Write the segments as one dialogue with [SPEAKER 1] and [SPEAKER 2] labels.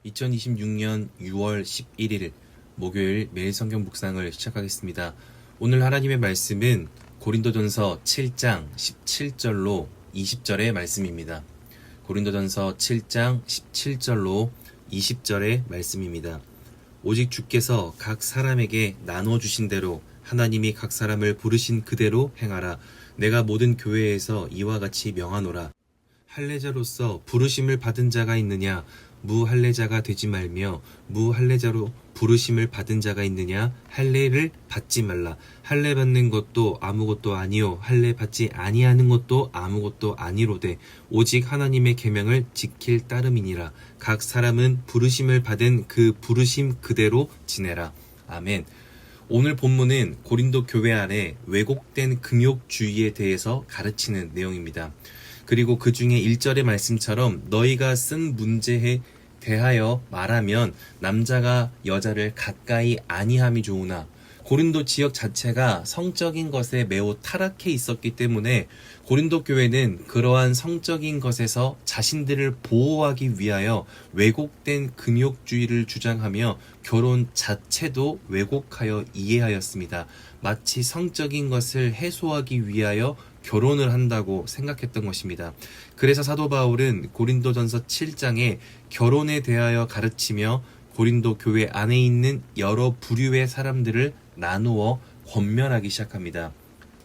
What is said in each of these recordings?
[SPEAKER 1] 2026년 6월 11일 목요일 매일 성경 묵상을 시작하겠습니다. 오늘 하나님의 말씀은 고린도전서 7장 17절로 20절의 말씀입니다. 고린도전서 7장 17절로 20절의 말씀입니다. 오직 주께서 각 사람에게 나눠 주신 대로 하나님이 각 사람을 부르신 그대로 행하라. 내가 모든 교회에서 이와 같이 명하노라. 할례자로서 부르심을 받은 자가 있느냐? 무할례자가 되지 말며, 무할례자로 부르심을 받은 자가 있느냐? 할례를 받지 말라. 할례 받는 것도 아무것도 아니요, 할례 받지 아니하는 것도 아무것도 아니로되 오직 하나님의 계명을 지킬 따름이니라. 각 사람은 부르심을 받은 그 부르심 그대로 지내라. 아멘. 오늘 본문은 고린도 교회 안에 왜곡된 금욕주의에 대해서 가르치는 내용입니다. 그리고 그 중에 1절의 말씀처럼 너희가 쓴 문제에 대하여 말하면 남자가 여자를 가까이 아니함이 좋으나, 고린도 지역 자체가 성적인 것에 매우 타락해 있었기 때문에 고린도 교회는 그러한 성적인 것에서 자신들을 보호하기 위하여 왜곡된 금욕주의를 주장하며 결혼 자체도 왜곡하여 이해하였습니다. 마치 성적인 것을 해소하기 위하여 결혼을 한다고 생각했던 것입니다. 그래서 사도 바울은 고린도전서 7장에 결혼에 대하여 가르치며 고린도 교회 안에 있는 여러 부류의 사람들을 나누어 권면하기 시작합니다.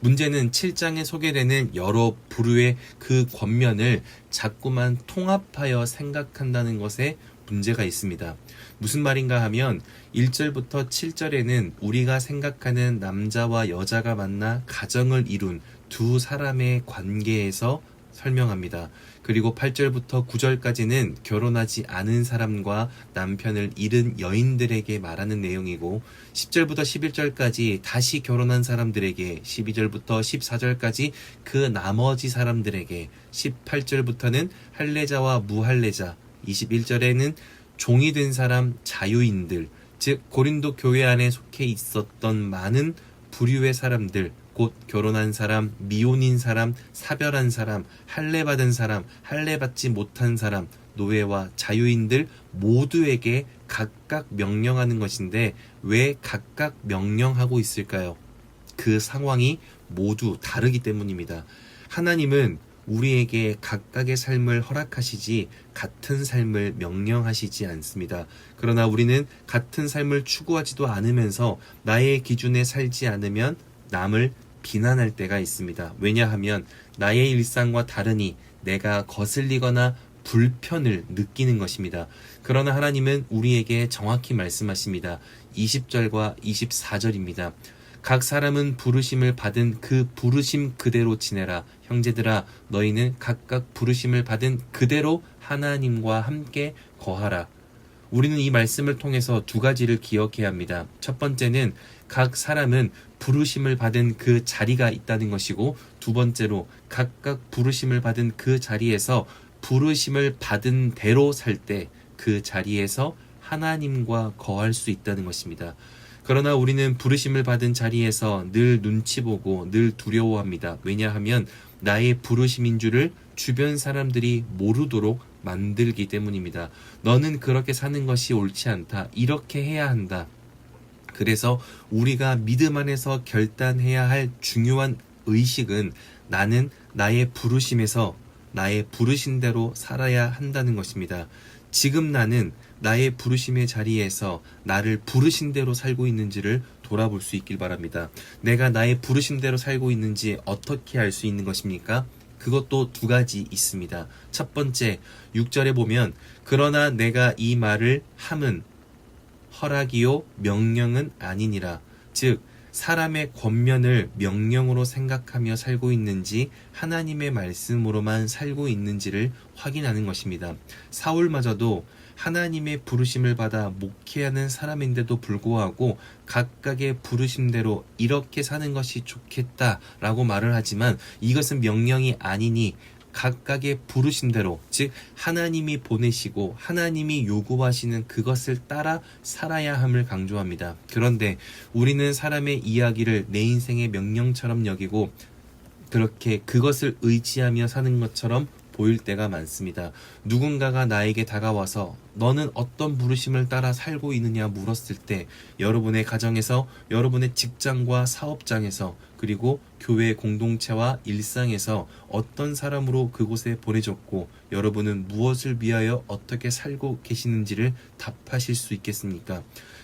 [SPEAKER 1] 문제는 7장에 소개되는 여러 부류의 그 권면을 자꾸만 통합하여 생각한다는 것에 문제가 있습니다. 무슨 말인가 하면 1절부터 7절에는 우리가 생각하는 남자와 여자가 만나 가정을 이룬 두 사람의 관계에서 설명합니다. 그리고 8절부터 9절까지는 결혼하지 않은 사람과 남편을 잃은 여인들에게 말하는 내용이고, 10절부터 11절까지 다시 결혼한 사람들에게, 12절부터 14절까지 그 나머지 사람들에게, 18절부터는 할례자와 무할례자, 21절에는 종이 된 사람, 자유인들, 즉 고린도 교회 안에 속해 있었던 많은 부류의 사람들, 곧 결혼한 사람, 미혼인 사람, 사별한 사람, 할례 받은 사람, 할례 받지 못한 사람, 노예와 자유인들 모두에게 각각 명령하는 것인데, 왜 각각 명령하고 있을까요? 그 상황이 모두 다르기 때문입니다. 하나님은 우리에게 각각의 삶을 허락하시지 같은 삶을 명령하시지 않습니다. 그러나 우리는 같은 삶을 추구하지도 않으면서 나의 기준에 살지 않으면 남을 비난할 때가 있습니다. 왜냐하면 나의 일상과 다르니 내가 거슬리거나 불편을 느끼는 것입니다. 그러나 하나님은 우리에게 정확히 말씀하십니다. 20절과 24절입니다. 각 사람은 부르심을 받은 그 부르심 그대로 지내라. 형제들아, 너희는 각각 부르심을 받은 그대로 하나님과 함께 거하라. 우리는 이 말씀을 통해서 두 가지를 기억해야 합니다. 첫 번째는 각 사람은 부르심을 받은 그 자리가 있다는 것이고, 두 번째로 각각 부르심을 받은 그 자리에서 부르심을 받은 대로 살 때 그 자리에서 하나님과 거할 수 있다는 것입니다. 그러나 우리는 부르심을 받은 자리에서 늘 눈치 보고 늘 두려워합니다. 왜냐하면 나의 부르심인 줄을 주변 사람들이 모르도록 만들기 때문입니다. 너는 그렇게 사는 것이 옳지 않다. 이렇게 해야 한다. 그래서 우리가 믿음 안에서 결단해야 할 중요한 의식은 나는 나의 부르심에서 나의 부르신 대로 살아야 한다는 것입니다. 지금 나는 나의 부르심의 자리에서 나를 부르신 대로 살고 있는지를 돌아볼 수 있길 바랍니다. 내가 나의 부르심대로 살고 있는지 어떻게 알 수 있는 것입니까? 그것도 두 가지 있습니다. 첫 번째, 6절에 보면 그러나 내가 이 말을 함은 허락이요 명령은 아니니라. 즉 사람의 권면을 명령으로 생각하며 살고 있는지 하나님의 말씀으로만 살고 있는지를 확인하는 것입니다. 사울마저도 하나님의 부르심을 받아 목회하는 사람인데도 불구하고 각각의 부르심대로 이렇게 사는 것이 좋겠다라고 말을 하지만 이것은 명령이 아니니 각각의 부르심대로, 즉 하나님이 보내시고 하나님이 요구하시는 그것을 따라 살아야 함을 강조합니다. 그런데 우리는 사람의 이야기를 내 인생의 명령처럼 여기고 그렇게 그것을 의지하며 사는 것처럼 보일 때가 많습니다. 누군가가 나에게 다가와서 너는 어떤 부르심을 따라 살고 있느냐 물었을 때 여러분의 가정에서, 여러분의 직장과 사업장에서, 그리고 교회 공동체와 일상에서 어떤 사람으로 그곳에 보내졌고 여러분은 무엇을 위하여 어떻게 살고 계시는지를 답하실 수 있겠습니까?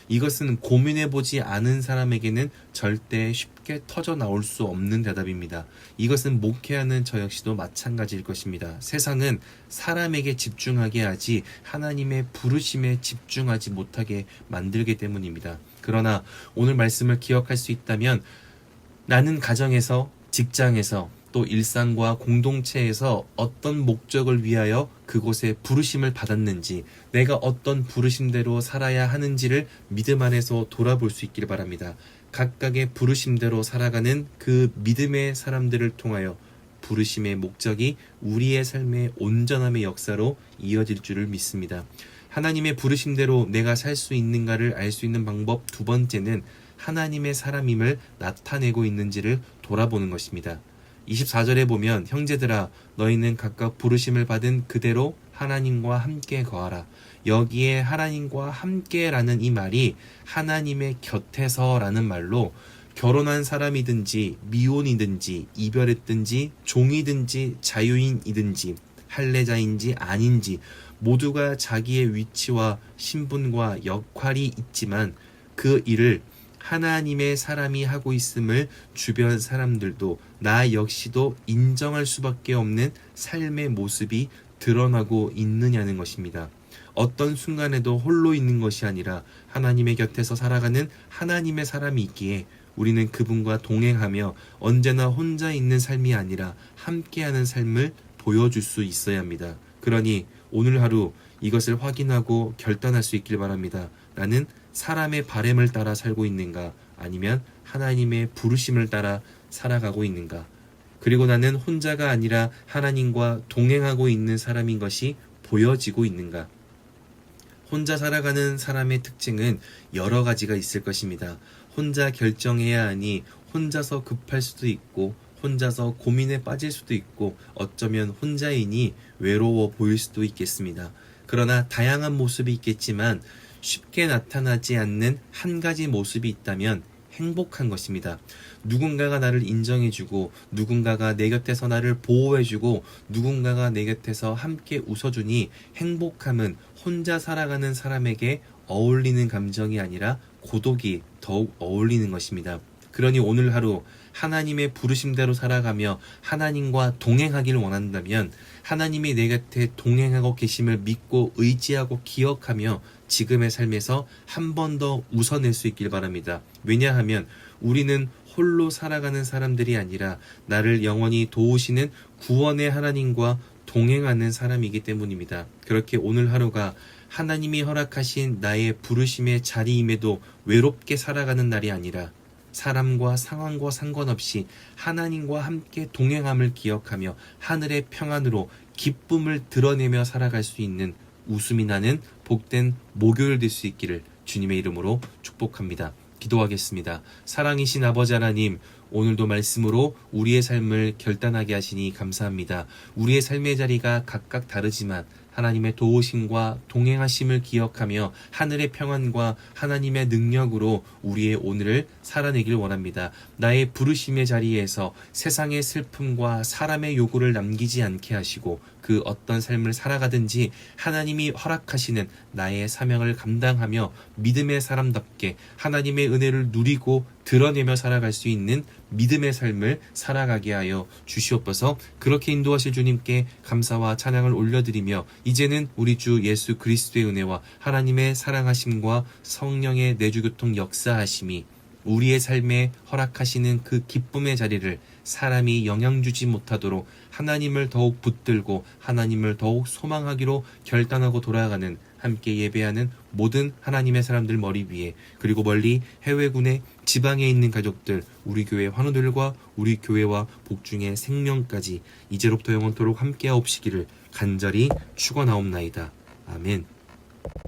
[SPEAKER 1] 이것은 고민해보지 않은 사람에게는 절대 쉽게 터져 나올 수 없는 대답입니다. 이것은 목회하는 저 역시도 마찬가지일 것입니다. 세상은 사람에게 집중하게 하지 하나님의 부르심에 집중하지 못하게 만들기 때문입니다. 그러나 오늘 말씀을 기억할 수 있다면 나는 가정에서, 직장에서, 또 일상과 공동체에서 어떤 목적을 위하여 그곳에 부르심을 받았는지, 내가 어떤 부르심대로 살아야 하는지를 믿음 안에서 돌아볼 수 있기를 바랍니다. 각각의 부르심대로 살아가는 그 믿음의 사람들을 통하여 부르심의 목적이 우리의 삶의 온전함의 역사로 이어질 줄을 믿습니다. 하나님의 부르심대로 내가 살 수 있는가를 알 수 있는 방법 두 번째는 하나님의 사람임을 나타내고 있는지를 돌아보는 것입니다. 24절에 보면 형제들아 너희는 각각 부르심을 받은 그대로 하나님과 함께 거하라. 여기에 하나님과 함께라는 이 말이 하나님의 곁에서라는 말로 결혼한 사람이든지 미혼이든지 이별했든지 종이든지 자유인이든지 할례자인지 아닌지 모두가 자기의 위치와 신분과 역할이 있지만 그 일을 하나님의 사람이 하고 있음을 주변 사람들도 나 역시도 인정할 수밖에 없는 삶의 모습이 드러나고 있느냐는 것입니다. 어떤 순간에도 홀로 있는 것이 아니라 하나님의 곁에서 살아가는 하나님의 사람이 있기에 우리는 그분과 동행하며 언제나 혼자 있는 삶이 아니라 함께하는 삶을 보여줄 수 있어야 합니다. 그러니 오늘 하루 이것을 확인하고 결단할 수 있길 바랍니다. 나는 사람의 바램을 따라 살고 있는가, 아니면 하나님의 부르심을 따라 살아가고 있는가? 그리고 나는 혼자가 아니라 하나님과 동행하고 있는 사람인 것이 보여지고 있는가? 혼자 살아가는 사람의 특징은 여러 가지가 있을 것입니다. 혼자 결정해야 하니 혼자서 급할 수도 있고 혼자서 고민에 빠질 수도 있고 어쩌면 혼자이니 외로워 보일 수도 있겠습니다. 그러나 다양한 모습이 있겠지만 쉽게 나타나지 않는 한 가지 모습이 있다면 행복한 것입니다. 누군가가 나를 인정해주고 누군가가 내 곁에서 나를 보호해주고 누군가가 내 곁에서 함께 웃어주니 행복함은 혼자 살아가는 사람에게 어울리는 감정이 아니라 고독이 더욱 어울리는 것입니다. 그러니 오늘 하루 하나님의 부르심대로 살아가며 하나님과 동행하기를 원한다면 하나님이 내 곁에 동행하고 계심을 믿고 의지하고 기억하며 지금의 삶에서 한 번 더 웃어낼 수 있길 바랍니다. 왜냐하면 우리는 홀로 살아가는 사람들이 아니라 나를 영원히 도우시는 구원의 하나님과 동행하는 사람이기 때문입니다. 그렇게 오늘 하루가 하나님이 허락하신 나의 부르심의 자리임에도 외롭게 살아가는 날이 아니라 사람과 상황과 상관없이 하나님과 함께 동행함을 기억하며 하늘의 평안으로 기쁨을 드러내며 살아갈 수 있는 웃음이 나는 복된 목요일 될 수 있기를 주님의 이름으로 축복합니다. 기도하겠습니다. 사랑이신 아버지 하나님, 오늘도 말씀으로 우리의 삶을 결단하게 하시니 감사합니다. 우리의 삶의 자리가 각각 다르지만 하나님의 도우심과 동행하심을 기억하며 하늘의 평안과 하나님의 능력으로 우리의 오늘을 살아내길 원합니다. 나의 부르심의 자리에서 세상의 슬픔과 사람의 요구를 남기지 않게 하시고 그 어떤 삶을 살아가든지 하나님이 허락하시는 나의 사명을 감당하며 믿음의 사람답게 하나님의 은혜를 누리고 드러내며 살아갈 수 있는 믿음의 삶을 살아가게 하여 주시옵소서. 그렇게 인도하실 주님께 감사와 찬양을 올려드리며 이제는 우리 주 예수 그리스도의 은혜와 하나님의 사랑하심과 성령의 내주교통 역사하심이 우리의 삶에 허락하시는 그 기쁨의 자리를 사람이 영향 주지 못하도록 하나님을 더욱 붙들고 하나님을 더욱 소망하기로 결단하고 돌아가는 함께 예배하는 모든 하나님의 사람들 머리 위에, 그리고 멀리 해외군의 지방에 있는 가족들, 우리 교회 환우들과 우리 교회와 복중의 생명까지 이제로부터 영원토록 함께하옵시기를 간절히 축원하옵나이다. 아멘.